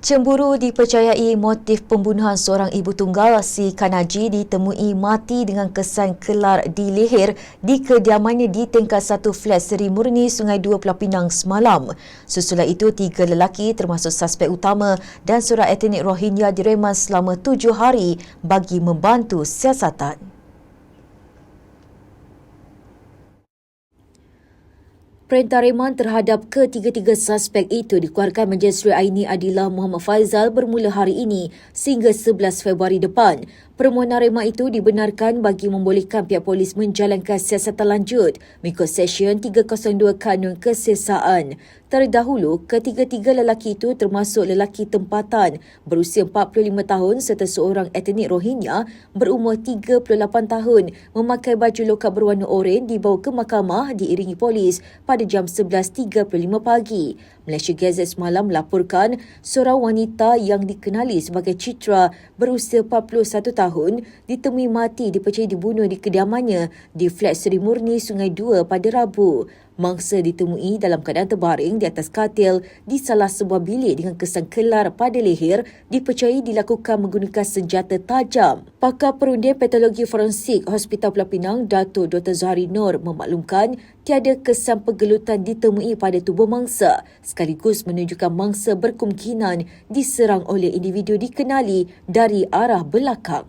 Cemburu dipercayai motif pembunuhan seorang ibu tunggal si Kanaji ditemui mati dengan kesan kelar di leher di kediamannya di tingkat 1 flat Seri Murni, Sungai Dua, Pulau Pinang semalam. Susulan itu, 3 lelaki termasuk suspek utama dan seorang etnik Rohingya direman selama 7 hari bagi membantu siasatan. Perintah reman terhadap ketiga-tiga suspek itu dikeluarkan Majlis Aini Adilah Muhammad Faizal bermula hari ini sehingga 11 Februari depan. Permohonan reman itu dibenarkan bagi membolehkan pihak polis menjalankan siasatan lanjut mengikut Seksyen 302 Kanun Kesiasaan. Terdahulu, ketiga-tiga lelaki itu termasuk lelaki tempatan berusia 45 tahun serta seorang etnik Rohingya berumur 38 tahun memakai baju lokal berwarna oranye dibawa ke mahkamah diiringi polis pada jam 11.35 pagi. Malaysia Gazette semalam melaporkan seorang wanita yang dikenali sebagai Citra berusia 41 tahun ditemui mati dipercayai dibunuh di kediamannya di flat Seri Murni, Sungai Dua pada Rabu. Mangsa ditemui dalam keadaan terbaring di atas katil di salah sebuah bilik dengan kesan kelar pada leher dipercayai dilakukan menggunakan senjata tajam. Pakar Perundian Patologi Forensik Hospital Pulau Pinang, Dato' Dr. Zahari Noor memaklumkan tiada kesan pergelutan ditemui pada tubuh mangsa sekaligus menunjukkan mangsa berkemungkinan diserang oleh individu dikenali dari arah belakang.